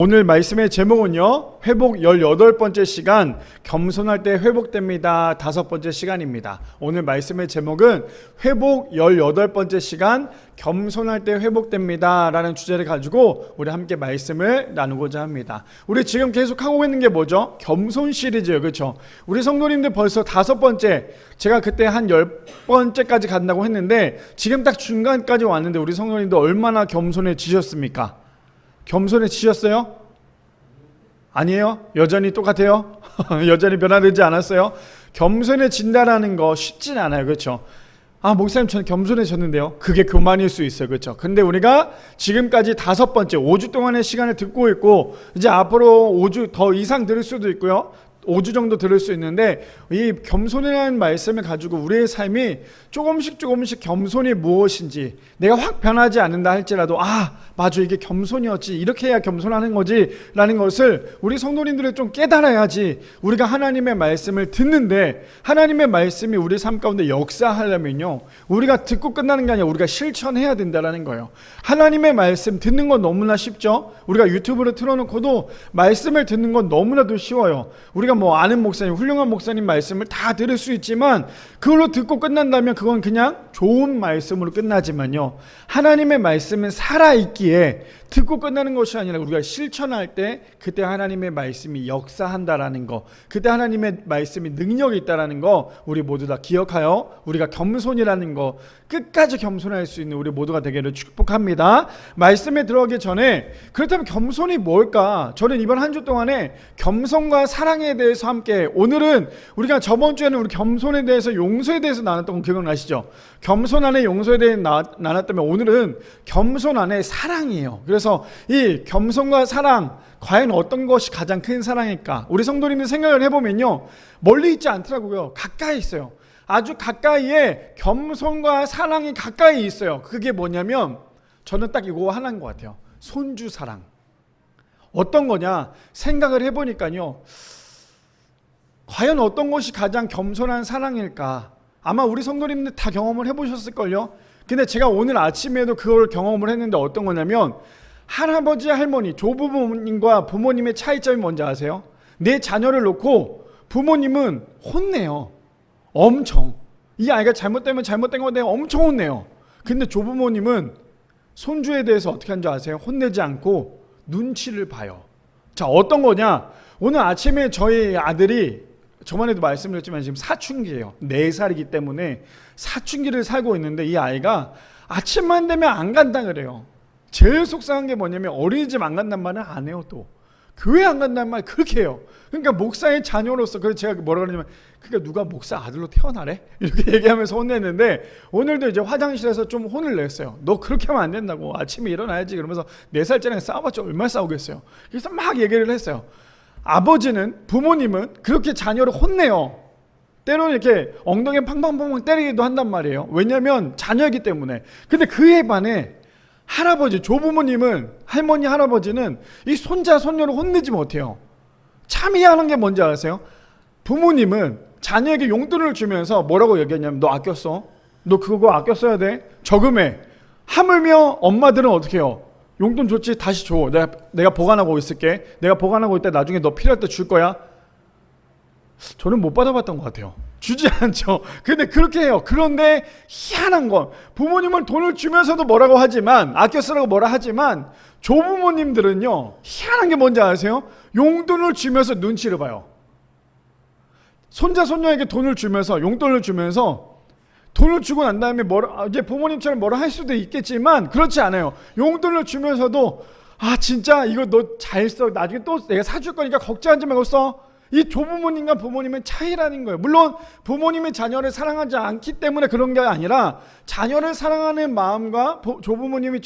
오늘 말씀의 제목은요, 회복 18번째 시간, 겸손할 때 회복됩니다. 5번째 시간입니다. 오늘 말씀의 제목은 회복 18번째 시간, 겸손할 때 회복됩니다 라는 주제를 가지고 우리 함께 말씀을 나누고자 합니다. 우리 지금 계속 하고 있는 게 뭐죠? 겸손 시리즈예요. 그렇죠? 우리 성도님들 벌써 5번째, 제가 그때 한 10번째까지 간다고 했는데 지금 딱 중간까지 왔는데 우리 성도님들 얼마나 겸손해지셨습니까? 겸손해지셨어요? 아니에요? 여전히 똑같아요? 여전히 변화되지 않았어요? 겸손해진다라는 거 쉽진 않아요. 그렇죠? 아, 목사님 저는 겸손해졌는데요. 그게 교만일 수 있어요. 그렇죠? 근데 우리가 지금까지 5번째 5주 동안의 시간을 듣고 있고 이제 앞으로 5주 더 이상 들을 수도 있고요. 5주 정도 들을 수 있는데 이 겸손이라는 말씀을 가지고 우리의 삶이 조금씩 겸손이 무엇인지 내가 확 변하지 않는다 할지라도 맞아 이게 겸손이었지 이렇게 해야 겸손하는 거지 라는 것을 우리 성도님들이 좀 깨달아야지 우리가 하나님의 말씀을 듣는데 하나님의 말씀이 우리 삶 가운데 역사하려면요 우리가 듣고 끝나는 게 아니라 우리가 실천해야 된다는 거예요. 하나님의 말씀 듣는 건 너무나 쉽죠. 우리가 유튜브를 틀어놓고도 말씀을 듣는 건 너무나도 쉬워요. 우리가 뭐 아는 목사님, 훌륭한 목사님 말씀을 다 들을 수 있지만 그걸로 듣고 끝난다면 그건 그냥 좋은 말씀으로 끝나지만요 하나님의 말씀은 살아있기에 듣고 끝나는 것이 아니라 우리가 실천할 때 그때 하나님의 말씀이 역사한다라는 거, 그때 하나님의 말씀이 능력이 있다라는 거 우리 모두 다 기억하여 우리가 겸손이라는 거 끝까지 겸손할 수 있는 우리 모두가 되기를 축복합니다. 말씀에 들어가기 전에 그렇다면 겸손이 뭘까? 저는 이번 한 주 동안에 겸손과 사랑에 대해서 함께 오늘은 우리가 저번 주에는 우리 겸손에 대해서 용서에 대해서 나눴던 거 기억나시죠? 겸손 안에 용서에 대해 나눴다면 오늘은 겸손 안에 사랑이에요. 그래서 이 겸손과 사랑 과연 어떤 것이 가장 큰 사랑일까? 우리 성도님들 생각을 해보면요 멀리 있지 않더라고요. 가까이 있어요. 아주 가까이에 겸손과 사랑이 가까이 있어요. 그게 뭐냐면 저는 딱 이거 하나인 것 같아요. 손주 사랑. 어떤 거냐 생각을 해보니까요 과연 어떤 것이 가장 겸손한 사랑일까? 아마 우리 성도님들 다 경험을 해보셨을걸요. 근데 제가 오늘 아침에도 그걸 경험을 했는데 어떤 거냐면 할아버지 할머니 조부모님과 부모님의 차이점이 뭔지 아세요? 내 자녀를 놓고 부모님은 혼내요. 엄청. 이 아이가 잘못되면 잘못된 건데 엄청 혼내요. 근데 조부모님은 손주에 대해서 어떻게 하는지 아세요? 혼내지 않고 눈치를 봐요. 자, 어떤 거냐? 오늘 아침에 저희 아들이 저번에도 말씀드렸지만 지금 사춘기예요. 4살이기 때문에 사춘기를 살고 있는데 이 아이가 아침만 되면 안 간다 그래요. 제일 속상한 게 뭐냐면 어린이집 안 간단 말은 안 해요. 또 교회 안 간다는 말 그렇게 해요. 그러니까 목사의 자녀로서 그래서 제가 뭐라 그러냐면 그러니까 누가 목사 아들로 태어나래? 이렇게 얘기하면서 혼냈는데 오늘도 이제 화장실에서 좀 혼을 냈어요. 너 그렇게 하면 안 된다고. 아침에 일어나야지. 그러면서 4살짜리랑 싸워봤자 얼마나 싸우겠어요. 그래서 막 얘기를 했어요. 아버지는 부모님은 그렇게 자녀를 혼내요. 때로는 이렇게 엉덩이에 팡팡팡팡 때리기도 한단 말이에요. 왜냐하면 자녀이기 때문에. 근데 그에 반해 할아버지, 조부모님은 할머니, 할아버지는 이 손자, 손녀를 혼내지 못해요. 참 이해하는 게 뭔지 아세요? 부모님은 자녀에게 용돈을 주면서 뭐라고 얘기했냐면 너 아꼈어? 너 그거 아껴 써야 돼? 저금해. 하물며 엄마들은 어떻게 해요? 용돈 줬지? 다시 줘. 내가 보관하고 있을게. 내가 보관하고 있다 나중에 너 필요할 때 줄 거야. 저는 못 받아봤던 것 같아요. 주지 않죠. 근데 그렇게 해요. 그런데 희한한 건 부모님은 돈을 주면서도 뭐라고 하지만 아껴 쓰라고 뭐라 하지만 조부모님들은요 희한한 게 뭔지 아세요? 용돈을 주면서 눈치를 봐요. 손자 손녀에게 돈을 주면서 용돈을 주면서 돈을 주고 난 다음에 이제 부모님처럼 뭐라 할 수도 있겠지만 그렇지 않아요. 용돈을 주면서도 진짜 이거 너 잘 써. 나중에 또 내가 사줄 거니까 걱정하지 말고 써. 이 조부모님과 부모님의 차이라는 거예요. 물론 부모님이 자녀를 사랑하지 않기 때문에 그런 게 아니라 자녀를 사랑하는 마음과 조부모님이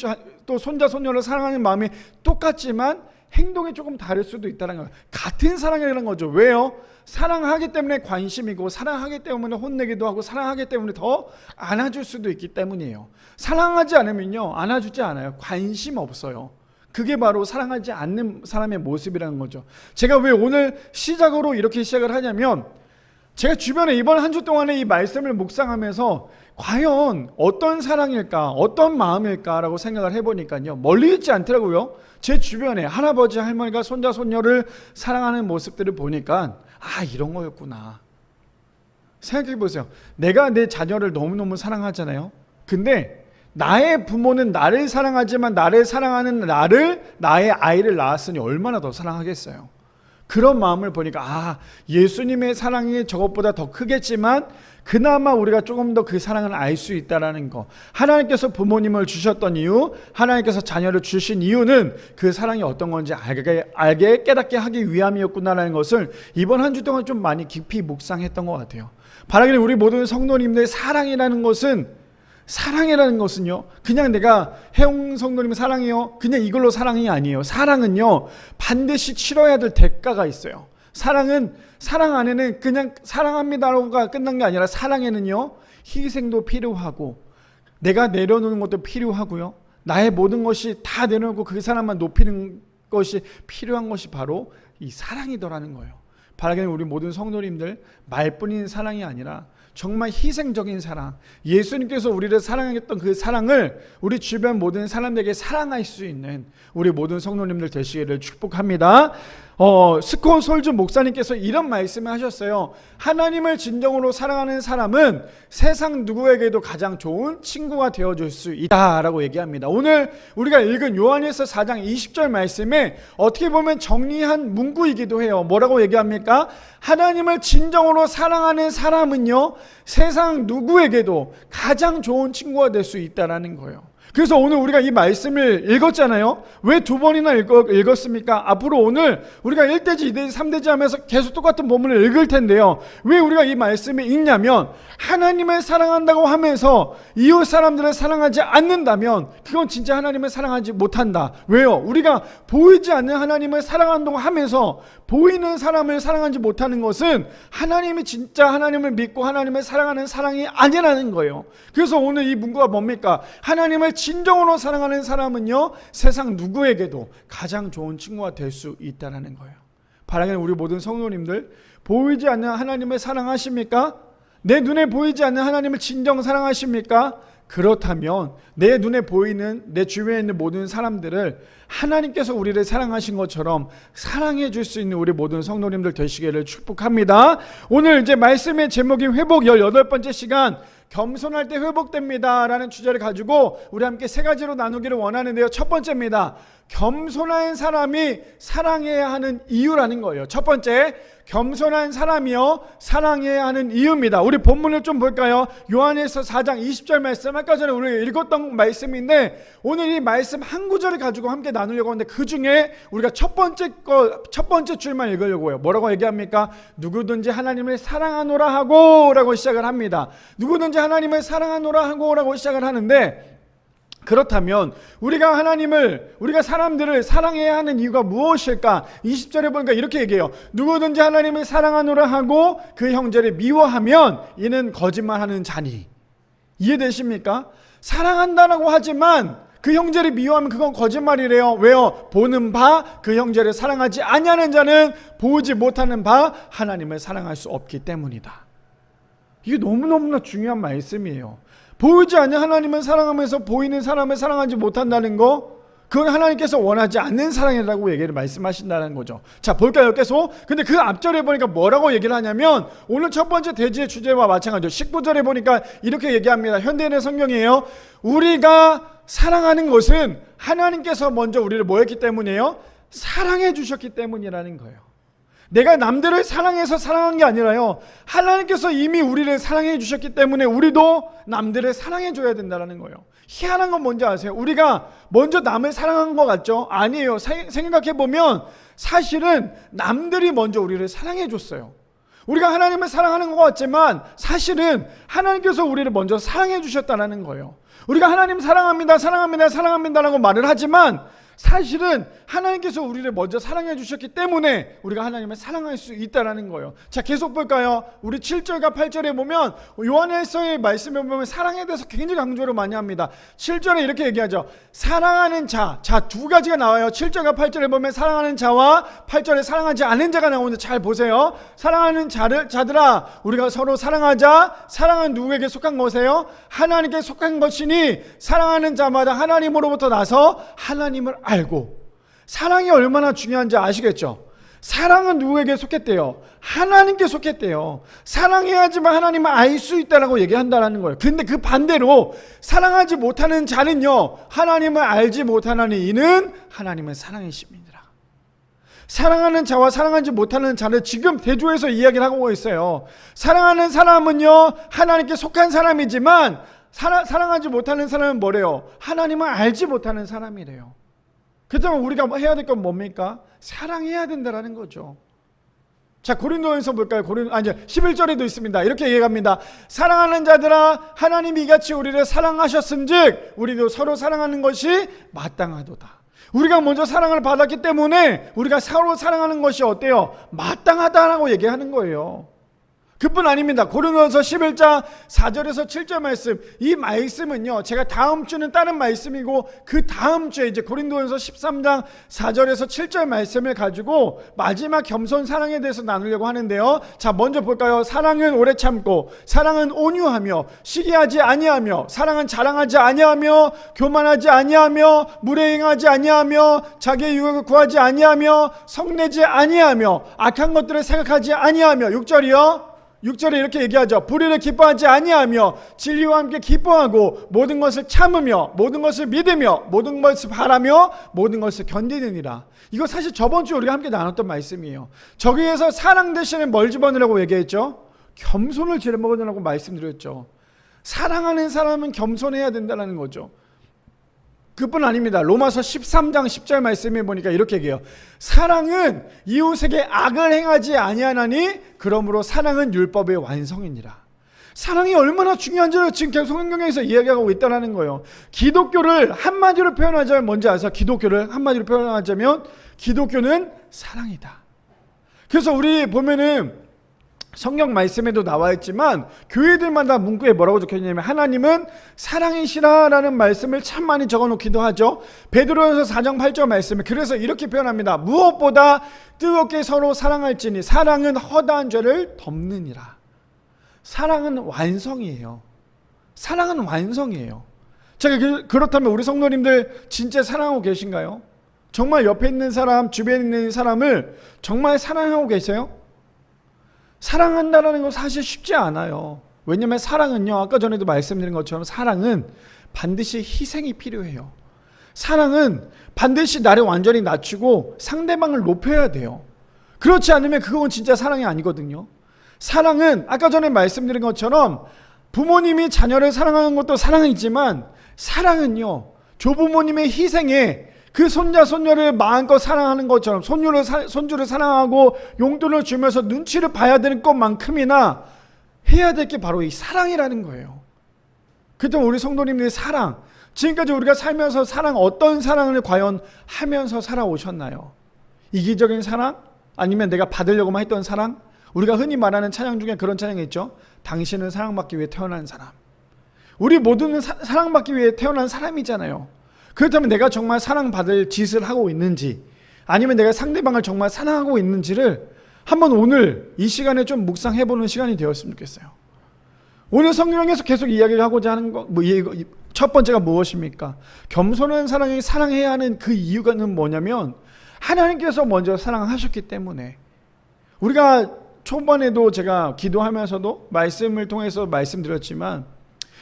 또 손자 손녀를 사랑하는 마음이 똑같지만 행동이 조금 다를 수도 있다는 거예요. 같은 사랑이라는 거죠. 왜요? 사랑하기 때문에 관심이고 사랑하기 때문에 혼내기도 하고 사랑하기 때문에 더 안아줄 수도 있기 때문이에요. 사랑하지 않으면요 안아주지 않아요. 관심 없어요. 그게 바로 사랑하지 않는 사람의 모습이라는 거죠. 제가 왜 오늘 시작으로 이렇게 시작을 하냐면 제가 주변에 이번 한 주 동안에 이 말씀을 묵상하면서 과연 어떤 사랑일까, 어떤 마음일까라고 생각을 해보니까요, 멀리 있지 않더라고요. 제 주변에 할아버지, 할머니가 손자, 손녀를 사랑하는 모습들을 보니까 이런 거였구나. 생각해 보세요. 내가 내 자녀를 너무너무 사랑하잖아요. 근데 나의 부모는 나를 사랑하지만 나를 사랑하는 나의 아이를 낳았으니 얼마나 더 사랑하겠어요. 그런 마음을 보니까 예수님의 사랑이 저것보다 더 크겠지만 그나마 우리가 조금 더 그 사랑을 알 수 있다는 거. 하나님께서 부모님을 주셨던 이유, 하나님께서 자녀를 주신 이유는 그 사랑이 어떤 건지 알게 깨닫게 하기 위함이었구나라는 것을 이번 한 주 동안 좀 많이 깊이 묵상했던 것 같아요. 바라기는 우리 모든 성도님들의 사랑이라는 것은요, 그냥 내가 혜영 성도님 사랑해요, 그냥 이걸로 사랑이 아니에요. 사랑은요, 반드시 치러야 될 대가가 있어요. 사랑 안에는 그냥 사랑합니다가 끝난 게 아니라 사랑에는요, 희생도 필요하고 내가 내려놓는 것도 필요하고요, 나의 모든 것이 다 내려놓고 그 사람만 높이는 것이 필요한 것이 바로 이 사랑이더라는 거예요. 바라기는 우리 모든 성도님들 말뿐인 사랑이 아니라 정말 희생적인 사랑, 예수님께서 우리를 사랑했던 그 사랑을 우리 주변 모든 사람들에게 사랑할 수 있는 우리 모든 성도님들 되시기를 축복합니다. 스콘 솔즈 목사님께서 이런 말씀을 하셨어요. 하나님을 진정으로 사랑하는 사람은 세상 누구에게도 가장 좋은 친구가 되어줄 수 있다라고 얘기합니다. 오늘 우리가 읽은 요한일서 4장 20절 말씀에 어떻게 보면 정리한 문구이기도 해요. 뭐라고 얘기합니까? 하나님을 진정으로 사랑하는 사람은요, 세상 누구에게도 가장 좋은 친구가 될 수 있다라는 거예요. 그래서 오늘 우리가 이 말씀을 읽었잖아요. 왜 두 번이나 읽었습니까? 앞으로 오늘 우리가 1대지, 2대지, 3대지 하면서 계속 똑같은 본문을 읽을 텐데요. 왜 우리가 이 말씀을 읽냐면 하나님을 사랑한다고 하면서 이웃 사람들을 사랑하지 않는다면 그건 진짜 하나님을 사랑하지 못한다. 왜요? 우리가 보이지 않는 하나님을 사랑한다고 하면서 보이는 사람을 사랑하지 못하는 것은 하나님이 진짜 하나님을 믿고 하나님을 사랑하는 사랑이 아니라는 거예요. 그래서 오늘 이 문구가 뭡니까? 하나님을 진정으로 사랑하는 사람은요, 세상 누구에게도 가장 좋은 친구가 될 수 있다는 거예요. 바라기는 우리 모든 성도님들, 보이지 않는 하나님을 사랑하십니까? 내 눈에 보이지 않는 하나님을 진정 사랑하십니까? 그렇다면 내 눈에 보이는 내 주변에 있는 모든 사람들을 하나님께서 우리를 사랑하신 것처럼 사랑해 줄 수 있는 우리 모든 성도님들 되시기를 축복합니다. 오늘 이제 말씀의 제목이 회복 18번째 시간, 겸손할 때 회복됩니다 라는 주제를 가지고 우리 함께 세 가지로 나누기를 원하는데요. 첫 번째입니다. 겸손한 사람이 사랑해야 하는 이유라는 거예요. 첫 번째, 겸손한 사람이요 사랑해야 하는 이유입니다. 우리 본문을 좀 볼까요? 요한일서 4장 20절 말씀, 아까 전에 우리가 읽었던 말씀인데 오늘 이 말씀 한 구절을 가지고 함께 나누려고 하는데 그 중에 우리가 첫 번째 줄만 읽으려고 해요. 뭐라고 얘기합니까? 누구든지 하나님을 사랑하노라 하고 라고 시작을 합니다. 누구든지 하나님을 사랑하노라 하고 라고 시작을 하는데, 그렇다면 우리가 사람들을 사랑해야 하는 이유가 무엇일까? 20절에 보니까 이렇게 얘기해요. 누구든지 하나님을 사랑하노라 하고 그 형제를 미워하면 이는 거짓말하는 자니. 이해되십니까? 사랑한다라고 하지만 그 형제를 미워하면 그건 거짓말이래요. 왜요? 보는 바 그 형제를 사랑하지 아니하는 자는 보지 못하는 바 하나님을 사랑할 수 없기 때문이다. 이게 너무너무나 중요한 말씀이에요. 보이지 않는 하나님을 사랑하면서 보이는 사람을 사랑하지 못한다는 거, 그건 하나님께서 원하지 않는 사랑이라고 얘기를 말씀하신다는 거죠. 자, 볼까요? 계속. 근데 그 앞절에 보니까 뭐라고 얘기를 하냐면 오늘 첫 번째 대지의 주제와 마찬가지죠. 19절에 보니까 이렇게 얘기합니다. 현대인의 성경이에요. 우리가 사랑하는 것은 하나님께서 먼저 우리를 뭐 했기 때문이에요? 사랑해 주셨기 때문이라는 거예요. 내가 남들을 사랑해서 사랑한 게 아니라요, 하나님께서 이미 우리를 사랑해 주셨기 때문에 우리도 남들을 사랑해 줘야 된다는 거예요. 희한한 건 뭔지 아세요? 우리가 먼저 남을 사랑한 것 같죠? 아니에요. 생각해 보면 사실은 남들이 먼저 우리를 사랑해 줬어요. 우리가 하나님을 사랑하는 것 같지만 사실은 하나님께서 우리를 먼저 사랑해 주셨다는 거예요. 우리가 하나님 사랑합니다, 사랑합니다, 사랑합니다라고 말을 하지만 사실은 하나님께서 우리를 먼저 사랑해 주셨기 때문에 우리가 하나님을 사랑할 수 있다라는 거예요. 자, 계속 볼까요? 우리 7절과 8절에 보면 요한일서의 말씀에 보면 사랑에 대해서 굉장히 강조를 많이 합니다. 7절에 이렇게 얘기하죠. 사랑하는 자, 두 가지가 나와요. 7절과 8절에 보면 사랑하는 자와 8절에 사랑하지 않은 자가 나오는데 잘 보세요. 사랑하는 자들아, 우리가 서로 사랑하자. 사랑은 누구에게 속한 것이에요? 하나님께 속한 것이니 사랑하는 자마다 하나님으로부터 나서 하나님을 알고. 사랑이 얼마나 중요한지 아시겠죠? 사랑은 누구에게 속했대요? 하나님께 속했대요. 사랑해야지만 하나님을 알 수 있다라고 얘기한다는 거예요. 근데 그 반대로 사랑하지 못하는 자는요, 하나님을 알지 못하나니 이는 하나님을 사랑이십니다. 사랑하는 자와 사랑하지 못하는 자를 지금 대조해서 이야기를 하고 있어요. 사랑하는 사람은요, 하나님께 속한 사람이지만 사랑하지 못하는 사람은 뭐래요? 하나님을 알지 못하는 사람이래요. 그렇다면 우리가 해야 될 건 뭡니까? 사랑해야 된다라는 거죠. 자, 고린도전서 볼까요? 11절에도 있습니다. 이렇게 얘기합니다. 사랑하는 자들아, 하나님이 이같이 우리를 사랑하셨음즉 우리도 서로 사랑하는 것이 마땅하도다. 우리가 먼저 사랑을 받았기 때문에 우리가 서로 사랑하는 것이 어때요? 마땅하다라고 얘기하는 거예요. 그뿐 아닙니다. 고린도전서 11장 4절에서 7절 말씀, 이 말씀은요, 제가 다음 주는 다른 말씀이고 그 다음 주에 이제 고린도전서 13장 4절에서 7절 말씀을 가지고 마지막 겸손 사랑에 대해서 나누려고 하는데요. 자, 먼저 볼까요? 사랑은 오래 참고, 사랑은 온유하며, 시기하지 아니하며, 사랑은 자랑하지 아니하며, 교만하지 아니하며, 무례행하지 아니하며, 자기의 유익을 구하지 아니하며, 성내지 아니하며, 악한 것들을 생각하지 아니하며. 6절에 이렇게 얘기하죠. 불의를 기뻐하지 아니하며 진리와 함께 기뻐하고 모든 것을 참으며 모든 것을 믿으며 모든 것을 바라며 모든 것을 견디느니라. 이거 사실 저번 주에 우리가 함께 나눴던 말씀이에요. 저기에서 사랑 대신에 뭘 집어넣으라고 얘기했죠? 겸손을 집어넣으라고 말씀드렸죠. 사랑하는 사람은 겸손해야 된다는 거죠. 그뿐 아닙니다. 로마서 13장 10절 말씀에 보니까 이렇게 얘기해요. 사랑은 이웃에게 악을 행하지 아니하나니 그러므로 사랑은 율법의 완성이니라. 사랑이 얼마나 중요한지를 지금 계속 성경에서 이야기하고 있다는 거예요. 기독교를 한마디로 표현하자면 뭔지 아세요? 기독교를 한마디로 표현하자면 기독교는 사랑이다. 그래서 우리 보면은 성경 말씀에도 나와 있지만 교회들마다 문구에 뭐라고 적혀있냐면 하나님은 사랑이시라라는 말씀을 참 많이 적어놓기도 하죠. 베드로전서 4장 8절 말씀에 그래서 이렇게 표현합니다. 무엇보다 뜨겁게 서로 사랑할지니 사랑은 허다한 죄를 덮느니라. 사랑은 완성이에요. 사랑은 완성이에요. 자, 그렇다면 우리 성도님들 진짜 사랑하고 계신가요? 정말 옆에 있는 사람, 주변에 있는 사람을 정말 사랑하고 계세요? 사랑한다는 건 사실 쉽지 않아요. 왜냐하면 사랑은요, 아까 전에도 말씀드린 것처럼 사랑은 반드시 희생이 필요해요. 사랑은 반드시 나를 완전히 낮추고 상대방을 높여야 돼요. 그렇지 않으면 그건 진짜 사랑이 아니거든요. 사랑은 아까 전에 말씀드린 것처럼 부모님이 자녀를 사랑하는 것도 사랑이지만 사랑은요, 조부모님의 희생에 그 손자 손녀를 마음껏 사랑하는 것처럼 손주를 사랑하고 용돈을 주면서 눈치를 봐야 되는 것만큼이나 해야 될 게 바로 이 사랑이라는 거예요. 그렇다면 우리 성도님들의 사랑, 지금까지 우리가 살면서 어떤 사랑을 과연 하면서 살아오셨나요? 이기적인 사랑? 아니면 내가 받으려고만 했던 사랑? 우리가 흔히 말하는 찬양 중에 그런 찬양이 있죠. 당신은 사랑받기 위해 태어난 사람. 우리 모두는 사랑받기 위해 태어난 사람이잖아요. 그렇다면 내가 정말 사랑받을 짓을 하고 있는지, 아니면 내가 상대방을 정말 사랑하고 있는지를 한번 오늘 이 시간에 좀 묵상해보는 시간이 되었으면 좋겠어요. 오늘 성경에서 계속 이야기를 하고자 하는 거, 첫 번째가 무엇입니까? 겸손한 사랑이 사랑해야 하는 그 이유가 뭐냐면 하나님께서 먼저 사랑하셨기 때문에. 우리가 초반에도 제가 기도하면서도 말씀을 통해서 말씀드렸지만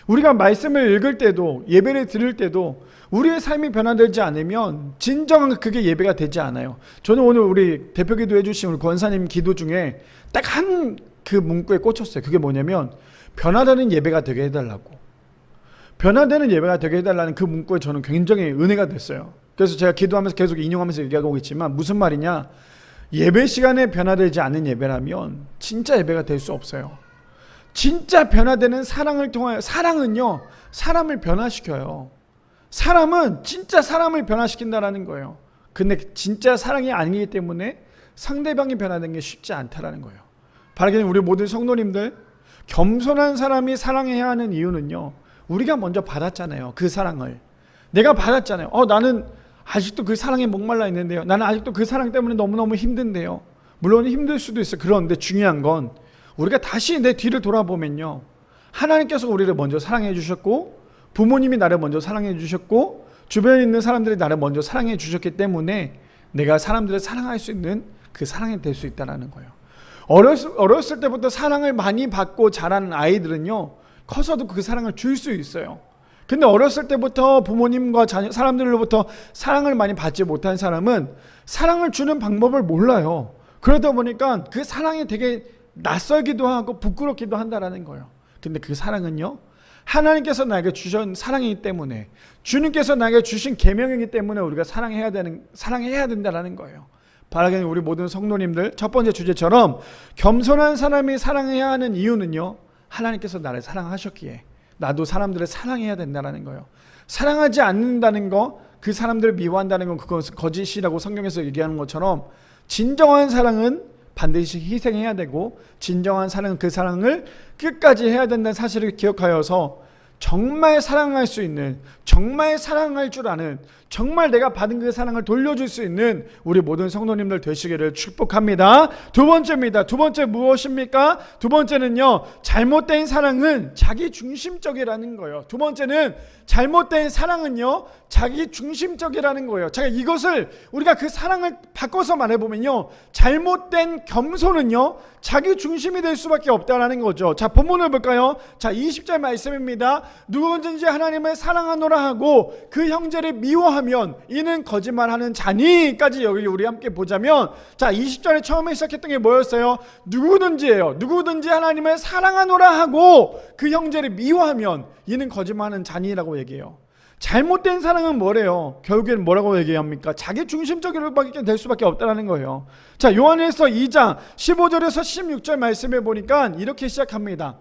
우리가 말씀을 읽을 때도 예배를 드릴 때도 우리의 삶이 변화되지 않으면 진정한 그게 예배가 되지 않아요. 저는 오늘 우리 대표 기도해 주신 우리 권사님 기도 중에 딱 한 그 문구에 꽂혔어요. 그게 뭐냐면 변화되는 예배가 되게 해달라고. 변화되는 예배가 되게 해달라는 그 문구에 저는 굉장히 은혜가 됐어요. 그래서 제가 기도하면서 계속 인용하면서 얘기하고 있지만 무슨 말이냐, 예배 시간에 변화되지 않는 예배라면 진짜 예배가 될 수 없어요. 진짜 변화되는 사랑을 통하여, 사랑은요 사람을 변화시켜요. 사람은 진짜 사람을 변화시킨다라는 거예요. 근데 진짜 사랑이 아니기 때문에 상대방이 변화되는 게 쉽지 않다라는 거예요. 바라기는 우리 모든 성도님들, 겸손한 사람이 사랑해야 하는 이유는요, 우리가 먼저 받았잖아요. 그 사랑을 내가 받았잖아요. 나는 아직도 그 사랑에 목말라 있는데요, 나는 아직도 그 사랑 때문에 너무너무 힘든데요. 물론 힘들 수도 있어요. 그런데 중요한 건 우리가 다시 내 뒤를 돌아보면요, 하나님께서 우리를 먼저 사랑해 주셨고, 부모님이 나를 먼저 사랑해 주셨고, 주변에 있는 사람들이 나를 먼저 사랑해 주셨기 때문에 내가 사람들을 사랑할 수 있는 그 사랑이 될 수 있다는 거예요. 어렸을 때부터 사랑을 많이 받고 자라는 아이들은요, 커서도 그 사랑을 줄 수 있어요. 근데 어렸을 때부터 부모님과 사람들로부터 사랑을 많이 받지 못한 사람은 사랑을 주는 방법을 몰라요. 그러다 보니까 그 사랑이 되게 낯설기도 하고 부끄럽기도 한다라는 거예요. 근데 그 사랑은요, 하나님께서 나에게 주신 사랑이기 때문에, 주님께서 나에게 주신 계명이기 때문에 우리가 사랑해야 된다라는 거예요. 바라기는 우리 모든 성도님들, 첫 번째 주제처럼 겸손한 사람이 사랑해야 하는 이유는요, 하나님께서 나를 사랑하셨기에 나도 사람들을 사랑해야 된다는 거예요. 사랑하지 않는다는 거, 그 사람들을 미워한다는 건 그것은 거짓이라고 성경에서 얘기하는 것처럼, 진정한 사랑은 반드시 희생해야 되고, 진정한 사랑은 그 사랑을 끝까지 해야 된다는 사실을 기억하여서 정말 사랑할 수 있는, 정말 사랑할 줄 아는, 정말 내가 받은 그 사랑을 돌려줄 수 있는 우리 모든 성도님들 되시기를 축복합니다. 두 번째입니다. 두 번째 무엇입니까? 두 번째는요, 잘못된 사랑은 자기 중심적이라는 거예요. 두 번째는 잘못된 사랑은요, 자기 중심적이라는 거예요. 자, 이것을 우리가 그 사랑을 바꿔서 말해보면요, 잘못된 겸손은요, 자기 중심이 될 수밖에 없다라는 거죠. 자, 본문을 볼까요? 자, 20절 말씀입니다. 누구든지 하나님을 사랑하노라 하고 그 형제를 미워하면 이는 거짓말하는 자니까지 여기 우리 함께 보자면, 자, 20절에 처음에 시작했던 게 뭐였어요? 누구든지예요. 누구든지 하나님을 사랑하노라 하고 그 형제를 미워하면 이는 거짓말하는 자니라고 얘기해요. 잘못된 사랑은 뭐래요? 결국에는 뭐라고 얘기합니까? 자기 중심적으로밖에 될 수밖에 없다는 거예요. 자, 요한일서 2장 15절에서 16절 말씀해 보니까 이렇게 시작합니다.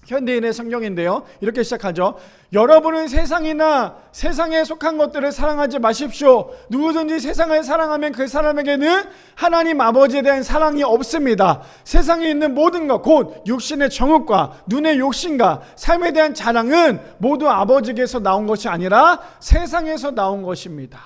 현대인의 성경인데요, 이렇게 시작하죠. 여러분은 세상이나 세상에 속한 것들을 사랑하지 마십시오. 누구든지 세상을 사랑하면 그 사람에게는 하나님 아버지에 대한 사랑이 없습니다. 세상에 있는 모든 것, 곧 육신의 정욕과 눈의 욕심과 삶에 대한 자랑은 모두 아버지께서 나온 것이 아니라 세상에서 나온 것입니다.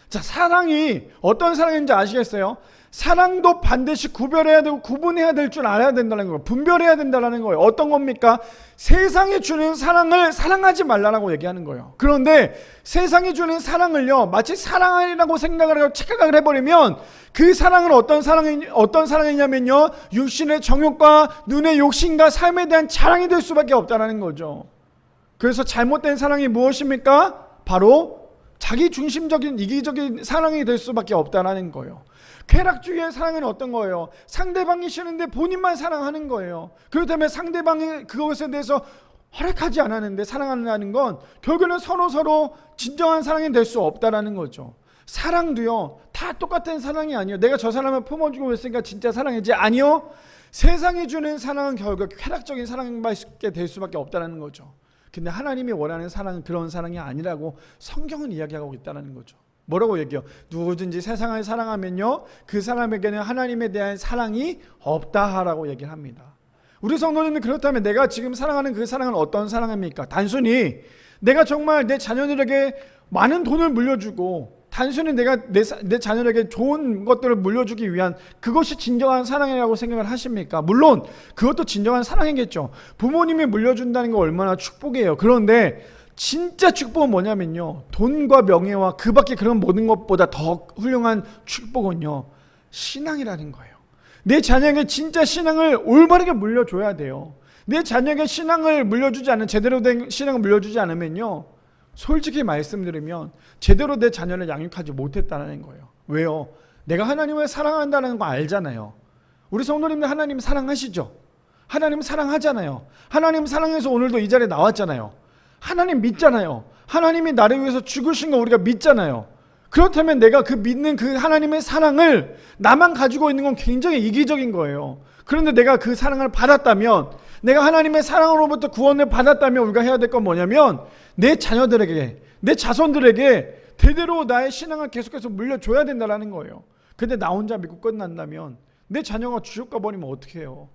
자, 사랑이 어떤 사랑인지 아시겠어요? 사랑도 반드시 구별해야 되고 구분해야 될 줄 알아야 된다는 거예요. 분별해야 된다는 거예요. 어떤 겁니까? 세상이 주는 사랑을 사랑하지 말라고 얘기하는 거예요. 그런데 세상이 주는 사랑을요, 마치 사랑이라고 생각을 하고 착각을 해버리면 그 사랑은 어떤 사랑이냐면요, 육신의 정욕과 눈의 욕심과 삶에 대한 자랑이 될 수밖에 없다는 거죠. 그래서 잘못된 사랑이 무엇입니까? 바로 자기 중심적인 이기적인 사랑이 될 수밖에 없다는 거예요. 쾌락주의의 사랑은 어떤 거예요? 상대방이 싫은데 본인만 사랑하는 거예요. 그렇다면 상대방이 그것에 대해서 허락하지 않았는데 사랑한다는 건 결국에는 서로 진정한 사랑이 될 수 없다는 거죠. 사랑도요, 다 똑같은 사랑이 아니에요. 내가 저 사람을 품어주고 있으니까 진짜 사랑이지. 아니요, 세상이 주는 사랑은 결국 쾌락적인 사랑밖에 될 수밖에 없다는 거죠. 근데 하나님이 원하는 사랑은 그런 사랑이 아니라고 성경은 이야기하고 있다는 거죠. 뭐라고 얘기해요? 누구든지 세상을 사랑하면요, 그 사람에게는 하나님에 대한 사랑이 없다라고 얘기를 합니다. 우리 성도님들, 그렇다면 내가 지금 사랑하는 그 사랑은 어떤 사랑입니까? 단순히 내가 정말 내 자녀들에게 많은 돈을 물려주고, 단순히 내가 내 자녀에게 좋은 것들을 물려주기 위한 그것이 진정한 사랑이라고 생각을 하십니까? 물론 그것도 진정한 사랑이겠죠. 부모님이 물려준다는 거 얼마나 축복이에요. 그런데 진짜 축복은 뭐냐면요, 돈과 명예와 그 밖에 그런 모든 것보다 더 훌륭한 축복은요, 신앙이라는 거예요. 내 자녀에게 진짜 신앙을 올바르게 물려줘야 돼요. 내 자녀에게 신앙을 물려주지 않은, 제대로 된 신앙을 물려주지 않으면요, 솔직히 말씀드리면 제대로 내 자녀를 양육하지 못했다는 거예요. 왜요? 내가 하나님을 사랑한다는 거 알잖아요. 우리 성도님들 하나님 사랑하시죠? 하나님 사랑하잖아요. 하나님 사랑해서 오늘도 이 자리에 나왔잖아요. 하나님 믿잖아요. 하나님이 나를 위해서 죽으신 거 우리가 믿잖아요. 그렇다면 내가 그 믿는 그 하나님의 사랑을 나만 가지고 있는 건 굉장히 이기적인 거예요. 그런데 내가 그 사랑을 받았다면, 내가 하나님의 사랑으로부터 구원을 받았다면 우리가 해야 될 건 뭐냐면 내 자녀들에게, 내 자손들에게 대대로 나의 신앙을 계속해서 물려줘야 된다는 거예요. 근데 나 혼자 믿고 끝난다면 내 자녀가 지옥 가버리면 어떻게 해요?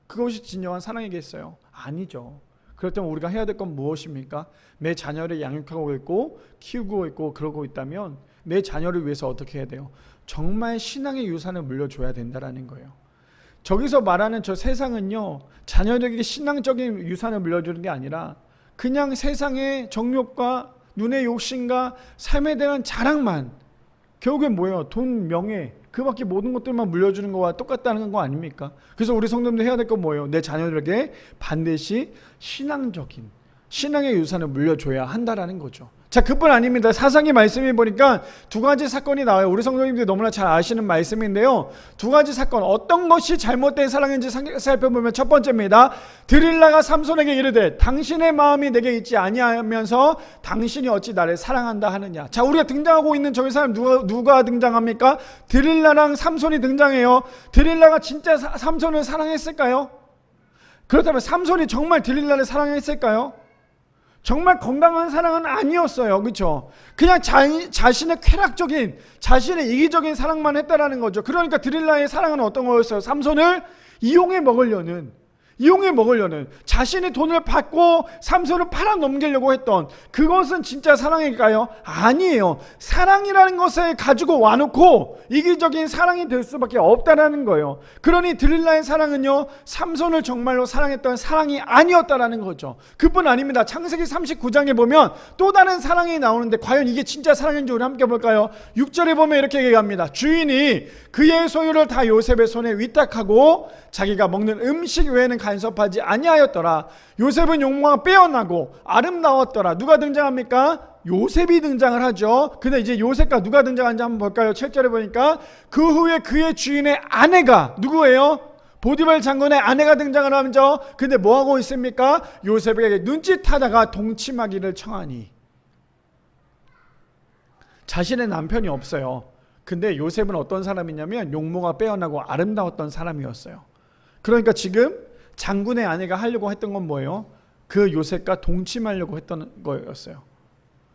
그것이 진정한 사랑이겠어요? 아니죠. 그렇다면 우리가 해야 될 건 무엇입니까? 내 자녀를 양육하고 있고 키우고 있고 그러고 있다면 내 자녀를 위해서 어떻게 해야 돼요? 정말 신앙의 유산을 물려줘야 된다는 거예요. 저기서 말하는 저 세상은요, 자녀들에게 신앙적인 유산을 물려주는 게 아니라 그냥 세상의 정욕과 눈의 욕심과 삶에 대한 자랑만, 결국엔 뭐예요? 돈, 명예, 그 밖에 모든 것들만 물려주는 거와 똑같다는 거 아닙니까? 그래서 우리 성도님들 해야 될 건 뭐예요? 내 자녀들에게 반드시 신앙적인, 신앙의 유산을 물려줘야 한다라는 거죠. 자, 그뿐 아닙니다. 사상의 말씀에 보니까 두 가지 사건이 나와요. 우리 성도님들이 너무나 잘 아시는 말씀인데요. 두 가지 사건, 어떤 것이 잘못된 사랑인지 살펴보면 첫 번째입니다. 드릴라가 삼손에게 이르되 당신의 마음이 내게 있지 아니하면서 당신이 어찌 나를 사랑한다 하느냐. 자, 우리가 등장하고 있는 저기 사람 누가 등장합니까? 드릴라랑 삼손이 등장해요. 드릴라가 진짜 삼손을 사랑했을까요? 그렇다면 삼손이 정말 드릴라를 사랑했을까요? 정말 건강한 사랑은 아니었어요. 그렇죠? 그냥 자신의 쾌락적인, 자신의 이기적인 사랑만 했다라는 거죠. 그러니까 드릴라의 사랑은 어떤 거였어요? 삼손을 이용해 먹으려는, 자신이 돈을 받고 삼손을 팔아넘기려고 했던, 그것은 진짜 사랑일까요? 아니에요. 사랑이라는 것을 가지고 와놓고 이기적인 사랑이 될 수밖에 없다라는 거예요. 그러니 드릴라의 사랑은요, 삼손을 정말로 사랑했던 사랑이 아니었다라는 거죠. 그뿐 아닙니다. 창세기 39장에 보면 또 다른 사랑이 나오는데 과연 이게 진짜 사랑인지 우리 함께 볼까요? 6절에 보면 이렇게 얘기합니다. 주인이 그의 소유를 다 요셉의 손에 위탁하고 자기가 먹는 음식 외에는 간섭하지 아니하였더라. 요셉은 용모가 빼어나고 아름다웠더라. 누가 등장합니까? 요셉이 등장을 하죠. 근데 이제 요셉과 누가 등장하는지 한번 볼까요? 7절에 보니까 그 후에 그의 주인의 아내가 누구예요? 보디발 장군의 아내가 등장을 하죠. 근데 뭐하고 있습니까? 요셉에게 눈짓하다가 동침하기를 청하니. 자신의 남편이 없어요. 근데 요셉은 어떤 사람이냐면 용모가 빼어나고 아름다웠던 사람이었어요. 그러니까 지금 장군의 아내가 하려고 했던 건 뭐예요? 그 요셉과 동침하려고 했던 거였어요.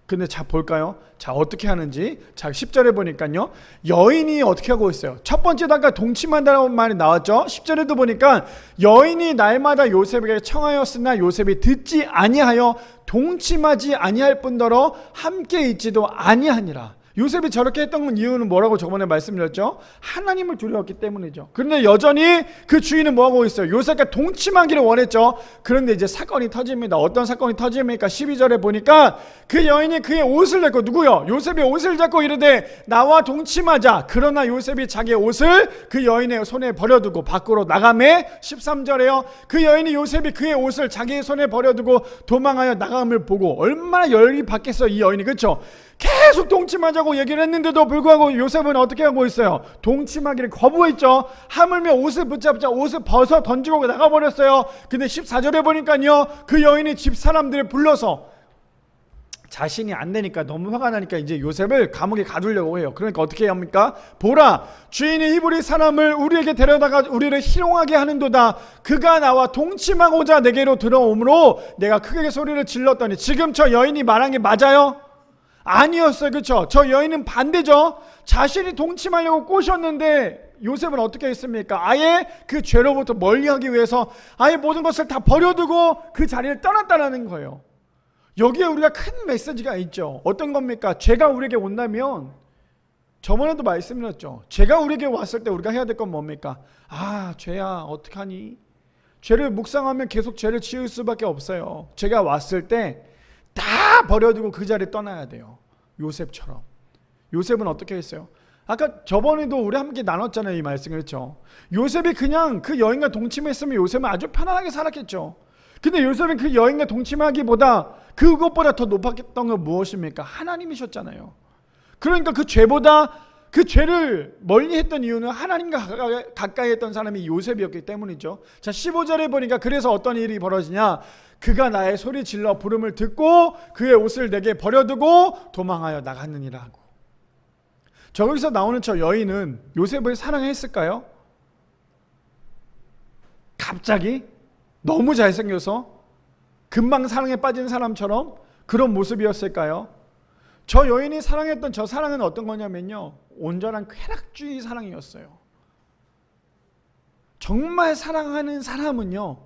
근데 자 볼까요? 자 어떻게 하는지. 자 10절에 보니까요, 여인이 어떻게 하고 있어요? 첫 번째도 아까 동침한다는 말이 나왔죠. 10절에도 보니까 여인이 날마다 요셉에게 청하였으나 요셉이 듣지 아니하여 동침하지 아니할 뿐더러 함께 있지도 아니하니라. 요셉이 저렇게 했던 이유는 뭐라고 저번에 말씀드렸죠? 하나님을 두려웠기 때문이죠. 그런데 여전히 그 주인은 뭐하고 있어요? 요셉과 동침하기를 원했죠. 그런데 이제 사건이 터집니다. 어떤 사건이 터집니까? 12절에 보니까 그 여인이 그의 옷을 내고, 누구요? 요셉이 옷을 잡고 이르되 나와 동침하자. 그러나 요셉이 자기의 옷을 그 여인의 손에 버려두고 밖으로 나가매. 13절에요. 그 여인이 요셉이 그의 옷을 자기의 손에 버려두고 도망하여 나감을 보고, 얼마나 열이 받겠어 이 여인이. 그렇죠? 계속 동침하자고 얘기를 했는데도 불구하고 요셉은 어떻게 하고 있어요? 동침하기를 거부했죠. 하물며 옷을 붙잡자 옷을 벗어 던지고 나가버렸어요. 근데 14절에 보니까요, 그 여인이 집 사람들을 불러서, 자신이 안 되니까 너무 화가 나니까 이제 요셉을 감옥에 가두려고 해요. 그러니까 어떻게 합니까? 보라, 주인이 히브리 사람을 우리에게 데려다가 우리를 희롱하게 하는도다. 그가 나와 동침하고자 내게로 들어오므로 내가 크게 소리를 질렀더니. 지금 저 여인이 말한 게 맞아요? 아니었어요. 그렇죠? 저 여인은 반대죠. 자신이 동침하려고 꼬셨는데 요셉은 어떻게 했습니까? 아예 그 죄로부터 멀리하기 위해서 아예 모든 것을 다 버려두고 그 자리를 떠났다는 거예요. 여기에 우리가 큰 메시지가 있죠. 어떤 겁니까? 죄가 우리에게 온다면, 저번에도 말씀드렸죠. 죄가 우리에게 왔을 때 우리가 해야 될 건 뭡니까? 아, 죄야 어떡하니? 죄를 묵상하면 계속 죄를 지을 수밖에 없어요. 죄가 왔을 때 다 버려두고 그 자리에 떠나야 돼요. 요셉처럼. 요셉은 어떻게 했어요? 아까 저번에도 우리 함께 나눴잖아요, 이 말씀. 그렇죠? 요셉이 그냥 그 여인과 동침했으면 요셉은 아주 편안하게 살았겠죠. 근데 요셉은 그 여인과 동침하기보다, 그것보다 더 높았던 건 무엇입니까? 하나님이셨잖아요. 그러니까 그 죄보다, 그 죄를 멀리 했던 이유는 하나님과 가까이 했던 사람이 요셉이었기 때문이죠. 자 15절에 보니까 그래서 어떤 일이 벌어지냐, 그가 나의 소리 질러 부름을 듣고 그의 옷을 내게 버려두고 도망하여 나갔느니라 하고. 저기서 나오는 저 여인은 요셉을 사랑했을까요? 갑자기 너무 잘생겨서 금방 사랑에 빠진 사람처럼 그런 모습이었을까요? 저 여인이 사랑했던 저 사랑은 어떤 거냐면요, 온전한 쾌락주의 사랑이었어요. 정말 사랑하는 사람은요,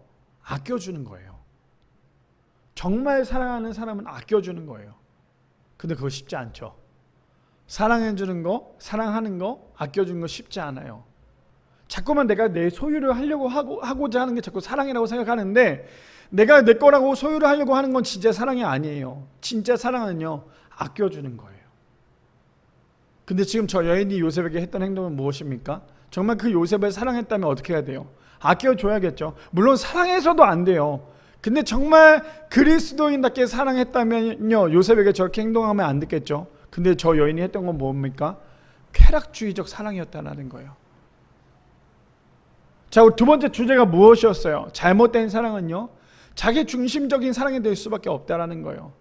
아껴주는 거예요. 정말 사랑하는 사람은 아껴주는 거예요. 근데 그거 쉽지 않죠. 사랑해주는 거, 사랑하는 거, 아껴주는 거 쉽지 않아요. 자꾸만 내가 내 소유를 하려고 하고자 하는 게 자꾸 사랑이라고 생각하는데, 내가 내 거라고 소유를 하려고 하는 건 진짜 사랑이 아니에요. 진짜 사랑은요, 아껴주는 거예요. 근데 지금 저 여인이 요셉에게 했던 행동은 무엇입니까? 정말 그 요셉을 사랑했다면 어떻게 해야 돼요? 아껴줘야겠죠. 물론 사랑해서도 안 돼요. 근데 정말 그리스도인답게 사랑했다면요, 요셉에게 저렇게 행동하면 안 됐겠죠. 근데 저 여인이 했던 건 뭡니까? 쾌락주의적 사랑이었다는 거예요. 자, 두 번째 주제가 무엇이었어요? 잘못된 사랑은요, 자기 중심적인 사랑이 될 수밖에 없다라는 거예요.